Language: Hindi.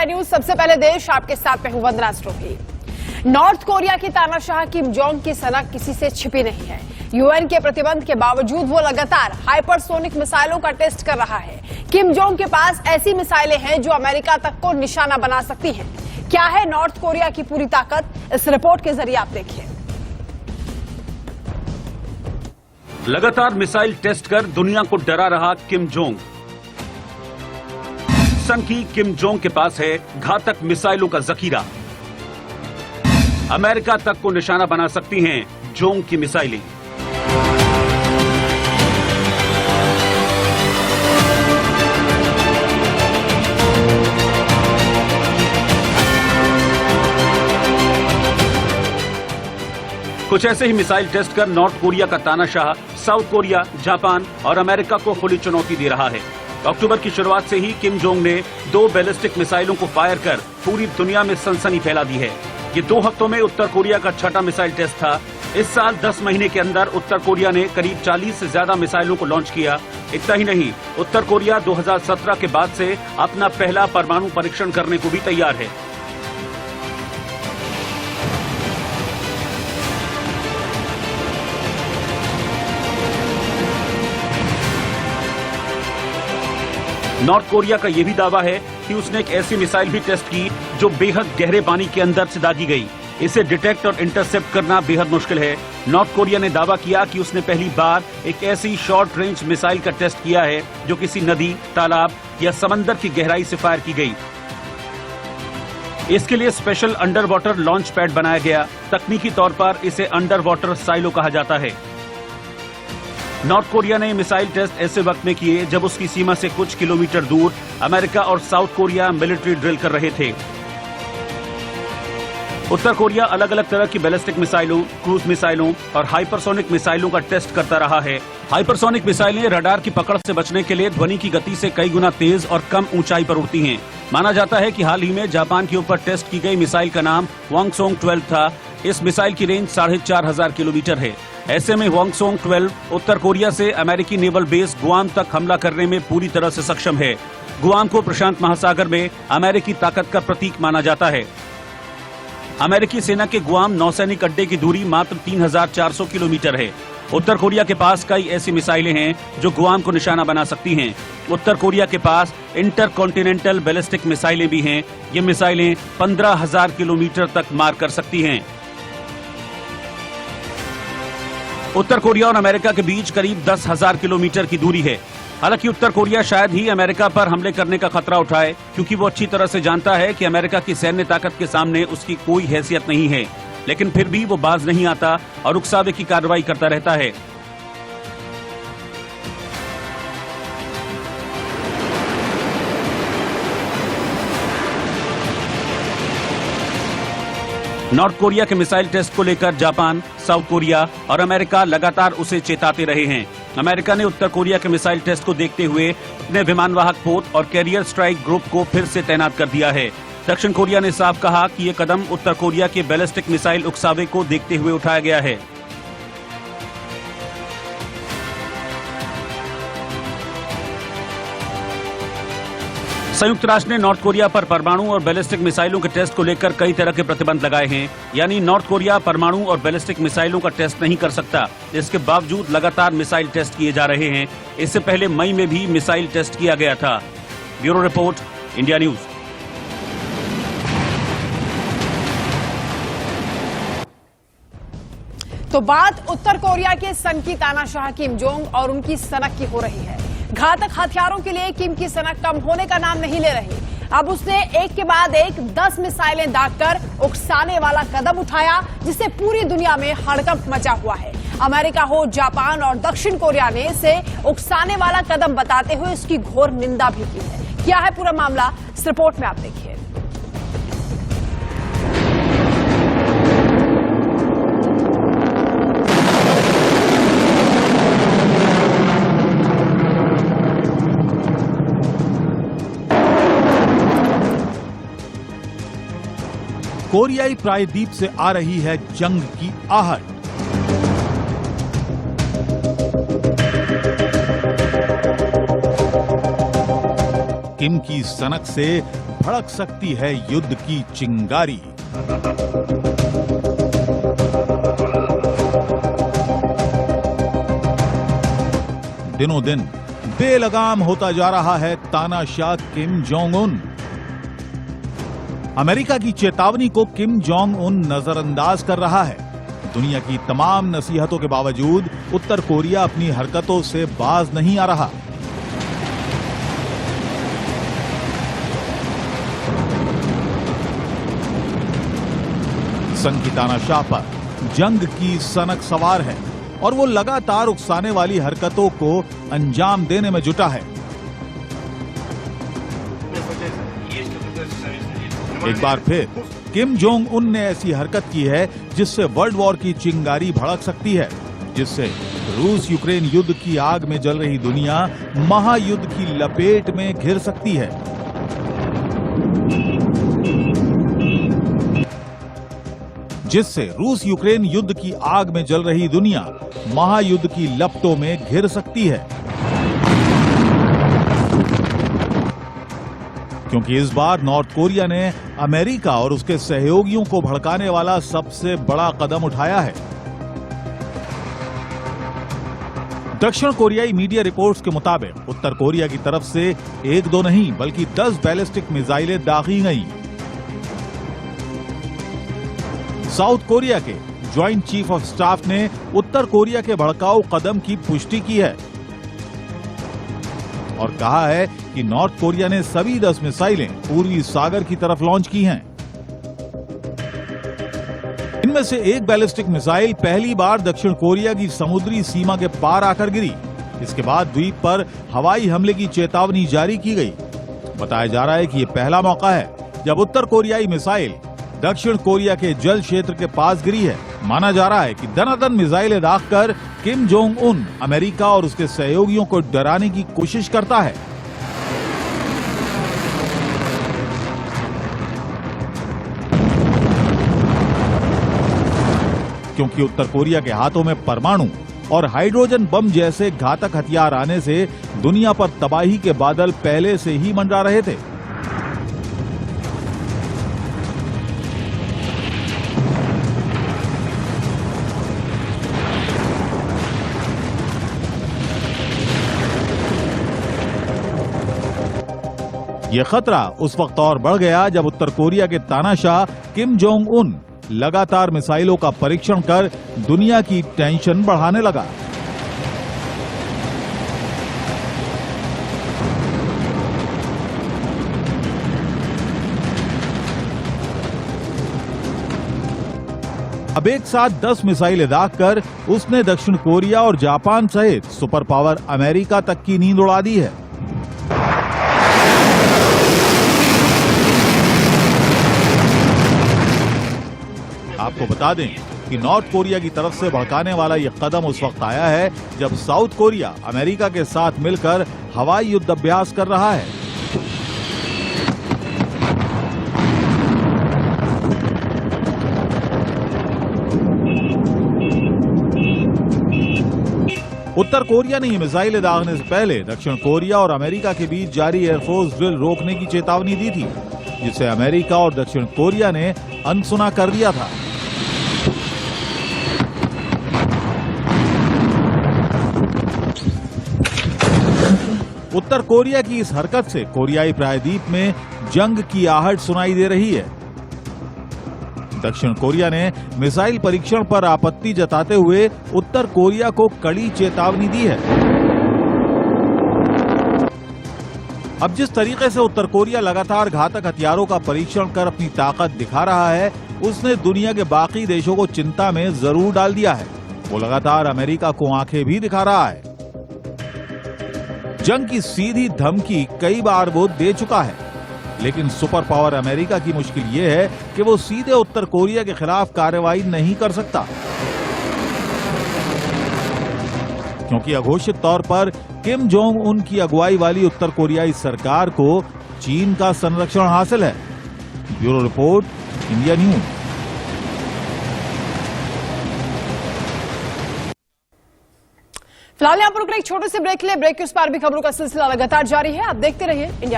India news. सबसे पहले देश आपके साथ में हूं वंदना स्ट्रोफी। नॉर्थ कोरिया की तानाशाह किम जोंग की सनक किसी से छिपी नहीं है। यूएन के प्रतिबंध के बावजूद वो लगातार हाइपरसोनिक मिसाइलों का टेस्ट कर रहा है। किम जोंग के पास ऐसी मिसाइलें हैं जो अमेरिका तक को निशाना बना सकती हैं। क्या है नॉर्थ कोरिया की पूरी ताकत, इस रिपोर्ट के जरिए आप देखिए। लगातार मिसाइल टेस्ट कर दुनिया को डरा रहा किम जोंग। सन की किम जोंग के पास है घातक मिसाइलों का जखीरा। अमेरिका तक को निशाना बना सकती हैं जोंग की मिसाइलें। कुछ ऐसे ही मिसाइल टेस्ट कर नॉर्थ कोरिया का तानाशाह साउथ कोरिया, जापान और अमेरिका को खुली चुनौती दे रहा है। अक्टूबर की शुरुआत से ही किम जोंग ने 2 बैलिस्टिक मिसाइलों को फायर कर पूरी दुनिया में सनसनी फैला दी है। ये 2 हफ्तों में उत्तर कोरिया का छठा मिसाइल टेस्ट था। इस साल 10 महीने के अंदर उत्तर कोरिया ने करीब 40 से ज्यादा मिसाइलों को लॉन्च किया। इतना ही नहीं, उत्तर कोरिया 2017 के बाद से अपना पहला परमाणु परीक्षण करने को भी तैयार है। नॉर्थ कोरिया का यह भी दावा है कि उसने एक ऐसी मिसाइल भी टेस्ट की जो बेहद गहरे पानी के अंदर से दागी गई। इसे डिटेक्ट और इंटरसेप्ट करना बेहद मुश्किल है। नॉर्थ कोरिया ने दावा किया कि उसने पहली बार एक ऐसी शॉर्ट रेंज मिसाइल का टेस्ट किया है जो किसी नदी, तालाब या समंदर की गहराई से फायर की गई। इसके लिए special under water launch pad बनाया गया। तकनीकी तौर पर इसे अंडर वाटर साइलो कहा जाता है। नॉर्थ कोरिया ने मिसाइल टेस्ट ऐसे वक्त में किए जब उसकी सीमा से कुछ किलोमीटर दूर अमेरिका और साउथ कोरिया मिलिट्री ड्रिल कर रहे थे। उत्तर कोरिया अलग अलग तरह की बैलिस्टिक मिसाइलों, क्रूज मिसाइलों और हाइपरसोनिक मिसाइलों का टेस्ट करता रहा है। हाइपरसोनिक मिसाइलें रडार की पकड़ से बचने के लिए ध्वनि की गति से कई गुना तेज और कम ऊंचाई पर उड़ती हैं। माना जाता है कि हाल ही में जापान के ऊपर टेस्ट की गई मिसाइल का नाम वांगसोंग 12 था। इस मिसाइल की रेंज 4500 किलोमीटर है। ऐसे में वांगसोंग 12 उत्तर कोरिया से अमेरिकी नेवल बेस गुआम तक हमला करने में पूरी तरह से सक्षम है। गुआम को प्रशांत महासागर में अमेरिकी ताकत का प्रतीक माना जाता है। अमेरिकी सेना के गुआम नौसैनिक अड्डे की दूरी मात्र 3400 किलोमीटर है। उत्तर कोरिया के पास कई ऐसी मिसाइलें हैं जो गुआम को निशाना बना सकती हैं। उत्तर कोरिया के पास इंटरकॉन्टिनेंटल बैलिस्टिक मिसाइलें भी हैं। ये मिसाइलें 15,000 किलोमीटर तक मार कर सकती हैं। उत्तर कोरिया और अमेरिका के बीच करीब 10,000 किलोमीटर की दूरी है। हालांकि उत्तर कोरिया शायद ही अमेरिका पर हमले करने का खतरा उठाए, क्योंकि वो अच्छी तरह से जानता है कि अमेरिका की सैन्य ताकत के सामने उसकी कोई हैसियत नहीं है। लेकिन फिर भी वो बाज नहीं आता और उकसावे की कार्रवाई करता रहता है। नॉर्थ कोरिया के मिसाइल टेस्ट को लेकर जापान, साउथ कोरिया और अमेरिका लगातार उसे चेताते रहे हैं। अमेरिका ने उत्तर कोरिया के मिसाइल टेस्ट को देखते हुए अपने विमानवाहक पोत और कैरियर स्ट्राइक ग्रुप को फिर से तैनात कर दिया है। दक्षिण कोरिया ने साफ कहा कि ये कदम उत्तर कोरिया के बैलिस्टिक मिसाइल उकसावे को देखते हुए उठाया गया है। संयुक्त राष्ट्र ने नॉर्थ कोरिया पर परमाणु और बैलिस्टिक मिसाइलों के टेस्ट को लेकर कई तरह के प्रतिबंध लगाए हैं। यानी नॉर्थ कोरिया परमाणु और बैलिस्टिक मिसाइलों का टेस्ट नहीं कर सकता। इसके बावजूद लगातार मिसाइल टेस्ट किए जा रहे हैं। इससे पहले मई में भी मिसाइल टेस्ट किया गया था। Bureau report, India news. तो बात उत्तर कोरिया के सन की तानाशाह किम जोंग और उनकी सनक की हो रही है। घातक हथियारों के लिए किम की सनक कम होने का नाम नहीं ले रही। अब उसने एक के बाद एक 10 मिसाइलें दागकर उकसाने वाला कदम उठाया, जिससे पूरी दुनिया में हड़कंप मचा हुआ है। अमेरिका हो, जापान और दक्षिण कोरिया ने इसे उकसाने वाला कदम बताते हुए इसकी घोर निंदा भी की है। क्या है पूरा मामला, इस रिपोर्ट में आप देखिए। कोरियाई प्रायद्वीप से आ रही है जंग की आहट। किम की सनक से भड़क सकती है युद्ध की चिंगारी। दिनों दिन बेलगाम होता जा रहा है तानाशाह किम जोंग उन। अमेरिका की चेतावनी को किम जोंग उन नजरअंदाज कर रहा है। दुनिया की तमाम नसीहतों के बावजूद उत्तर कोरिया अपनी हरकतों से बाज नहीं आ रहा। सन की तानाशाह पर जंग की सनक सवार है और वो लगातार उकसाने वाली हरकतों को अंजाम देने में जुटा है। एक बार फिर किम जोंग उन ने ऐसी हरकत की है जिससे वर्ल्ड वॉर की चिंगारी भड़क सकती है, जिससे रूस यूक्रेन युद्ध की आग में जल रही दुनिया महायुद्ध की लपेट में घिर सकती है। जिससे रूस यूक्रेन युद्ध की आग में जल रही दुनिया महायुद्ध की लपटों में घिर सकती है। क्योंकि इस बार नॉर्थ कोरिया ने अमेरिका और उसके सहयोगियों को भड़काने वाला सबसे बड़ा कदम उठाया है। दक्षिण कोरियाई मीडिया रिपोर्ट्स के मुताबिक उत्तर कोरिया की तरफ से 1-2 नहीं बल्कि 10 बैलिस्टिक मिसाइलें दागी गईं। साउथ कोरिया के ज्वाइंट चीफ ऑफ स्टाफ ने उत्तर कोरिया के भड़काऊ कदम की पुष्टि की है और कहा है कि नॉर्थ कोरिया ने सभी 10 मिसाइलें पूर्वी सागर की तरफ लॉन्च की हैं। इनमें से एक बैलिस्टिक मिसाइल पहली बार दक्षिण कोरिया की समुद्री सीमा के पार आकर गिरी। इसके बाद द्वीप पर हवाई हमले की चेतावनी जारी की गई। बताया जा रहा है कि यह पहला मौका है जब उत्तर कोरियाई मिसाइल दक्षिण कोरिया के जल क्षेत्र के पास गिरी है। माना जा रहा है कि दनादन मिसाइलें दागकर किम जोंग उन अमेरिका और उसके सहयोगियों को डराने की कोशिश करता है। क्योंकि उत्तर कोरिया के हाथों में परमाणु और हाइड्रोजन बम जैसे घातक हथियार आने से दुनिया पर तबाही के बादल पहले से ही मंडरा रहे थे। यह खतरा उस वक्त और बढ़ गया जब उत्तर कोरिया के तानाशाह किम जोंग उन लगातार मिसाइलों का परीक्षण कर दुनिया की टेंशन बढ़ाने लगा। अब एक साथ 10 मिसाइलें दागकर उसने दक्षिण कोरिया और जापान सहित सुपर पावर अमेरिका तक की नींद उड़ा दी है। आपको बता दें कि नॉर्थ कोरिया की तरफ से भड़काने वाला यह कदम उस वक्त आया है जब साउथ कोरिया अमेरिका के साथ मिलकर हवाई युद्ध अभ्यास कर रहा है। उत्तर कोरिया ने ये मिसाइलें दागने से पहले दक्षिण कोरिया और अमेरिका के बीच जारी एयरफोर्स ड्रिल रोकने की चेतावनी दी थी, जिसे अमेरिका और दक्षिण कोरिया ने अनसुना कर दिया था। उत्तर कोरिया की इस हरकत से कोरियाई प्रायद्वीप में जंग की आहट सुनाई दे रही है। दक्षिण कोरिया ने मिसाइल परीक्षण पर आपत्ति जताते हुए उत्तर कोरिया को कड़ी चेतावनी दी है। अब जिस तरीके से उत्तर कोरिया लगातार घातक हथियारों का परीक्षण कर अपनी ताकत दिखा रहा है, उसने दुनिया के बाकी देशों को चिंता में जरूर डाल दिया है। वो लगातार अमेरिका को आंखें भी दिखा रहा है। जंग की सीधी धमकी कई बार वो दे चुका है, लेकिन सुपर पावर अमेरिका की मुश्किल ये है कि वो सीधे उत्तर कोरिया के खिलाफ कार्रवाई नहीं कर सकता, क्योंकि अघोषित तौर पर किम जोंग उन की अगुवाई वाली उत्तर कोरियाई सरकार को चीन का संरक्षण हासिल है। Bureau report, India news. फिलहाल यहाँ पर एक छोटे से ब्रेक ले। ब्रेक के उस पार भी खबरों का सिलसिला लगातार जारी है। आप देखते रहिए इंडिया।